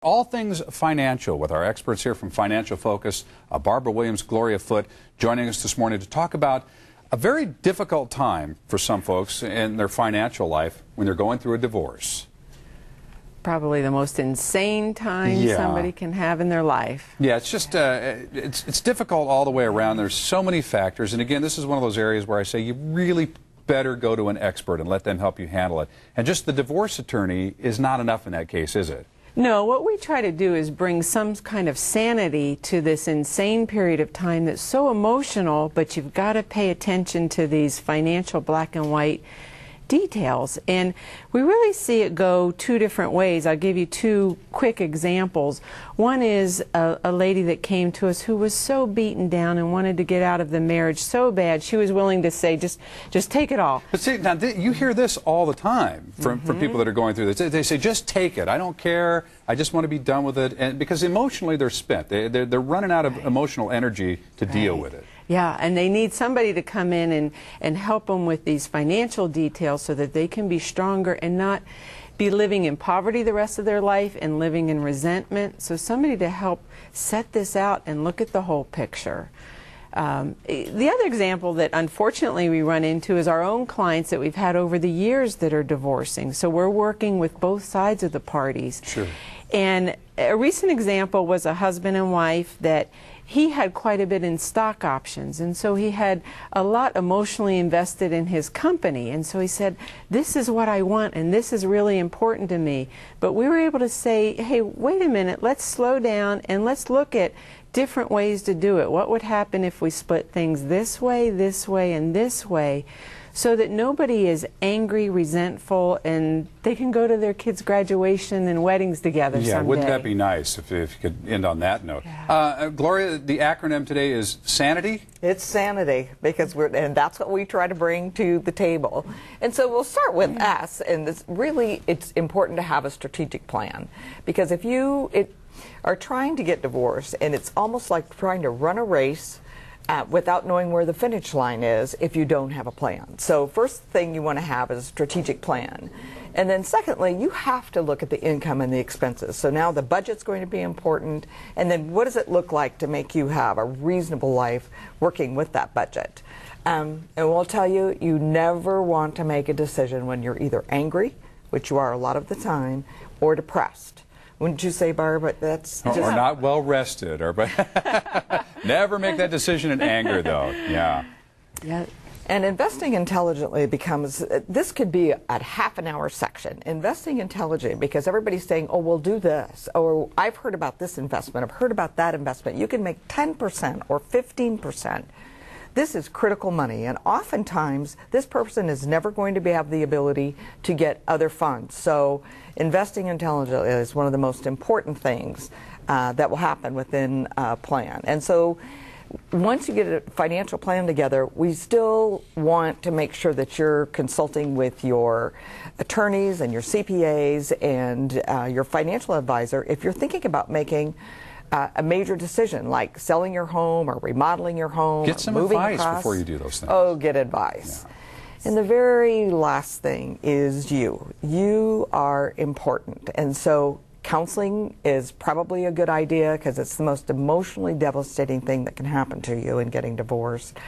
all things financial with our experts here from Financial Focus, Barbara Williams, Gloria Foote, joining us this morning to talk about a very difficult time for some folks in their financial life when they're going through a divorce. Probably the most insane time somebody can have in their life. Yeah, it's just, it's difficult all the way around. There's so many factors. And again, this is one of those areas where I say you really better go to an expert and let them help you handle it. And just the divorce attorney is not enough in that case, is it? No, what we try to do is bring some kind of sanity to this insane period of time that's so emotional, but you've got to pay attention to these financial black and white details. And we really see it go two different ways. I'll give you two quick examples. One is a lady that came to us who was so beaten down and wanted to get out of the marriage so bad she was willing to say, just take it all. But see, now you hear this all the time from people that are going through this. They say, just take it. I don't care. I just want to be done with it. And because emotionally they're spent. They're running out of emotional energy to deal with it. Yeah, and they need somebody to come in and help them with these financial details so that they can be stronger and not be living in poverty the rest of their life and living in resentment. So somebody to help set this out and look at the whole picture. The other example that unfortunately we run into is our own clients that we've had over the years that are divorcing. So we're working with both sides of the parties. Sure. And a recent example was a husband and wife that he had quite a bit in stock options, and so he had a lot emotionally invested in his company, and so he said, this is what I want and this is really important to me. But we were able to say, hey, wait a minute, let's slow down and let's look at different ways to do it. What would happen if we split things this way, and this way, so that nobody is angry, resentful, and they can go to their kids' graduation and weddings together someday. Yeah, wouldn't that be nice if you could end on that note? Yeah. Gloria, the acronym today is SANITY? It's sanity, because and that's what we try to bring to the table. And so we'll start with S, and it's important to have a strategic plan, because if you are trying to get divorced, and it's almost like trying to run a race without knowing where the finish line is if you don't have a plan. So first thing you want to have is a strategic plan. And then secondly, you have to look at the income and the expenses. So now the budget's going to be important, and then what does it look like to make you have a reasonable life working with that budget? And we'll tell you, you never want to make a decision when you're either angry, which you are a lot of the time, or depressed. Wouldn't you say, Barbara? That's just... Or not well rested, or never make that decision in anger, though. Yeah. Yeah. And investing intelligently becomes, this could be a half-an-hour section. Investing intelligently, because everybody's saying, oh, we'll do this, or I've heard about this investment, I've heard about that investment. You can make 10% or 15%. This is critical money, and oftentimes this person is never going to have the ability to get other funds. So investing intelligently is one of the most important things that will happen within a plan. And so once you get a financial plan together, we still want to make sure that you're consulting with your attorneys and your CPAs and your financial advisor if you're thinking about making a major decision like selling your home or remodeling your home. Get some advice before you do those things. Oh, get advice. Yeah. And the very last thing is you. You are important. And so counseling is probably a good idea because it's the most emotionally devastating thing that can happen to you in getting divorced.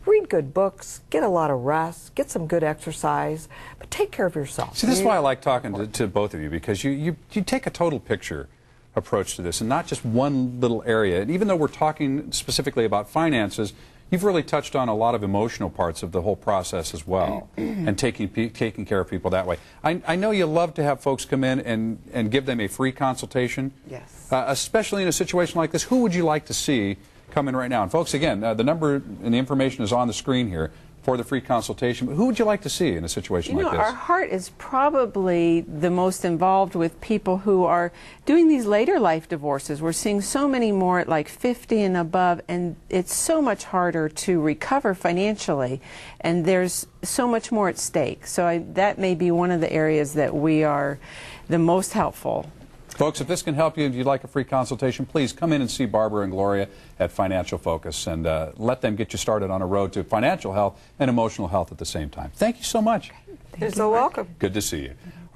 Read good books, get a lot of rest, get some good exercise, but take care of yourself. See, this is why I like talking to both of you, because you take a total picture approach to this and not just one little area. And even though we're talking specifically about finances, you've really touched on a lot of emotional parts of the whole process as well, and taking care of people that way. I know you love to have folks come in and give them a free consultation. Yes. Especially in a situation like this. Who would you like to see come in right now? And folks, again, the number and the information is on the screen here for the free consultation. But who would you like to see in a situation like this? Our heart is probably the most involved with people who are doing these later life divorces. We're seeing so many more at like 50 and above, and it's so much harder to recover financially, and there's so much more at stake. So that may be one of the areas that we are the most helpful. Folks, if this can help you, if you'd like a free consultation, please come in and see Barbara and Gloria at Financial Focus and let them get you started on a road to financial health and emotional health at the same time. Thank you so much. You're so welcome. Good to see you.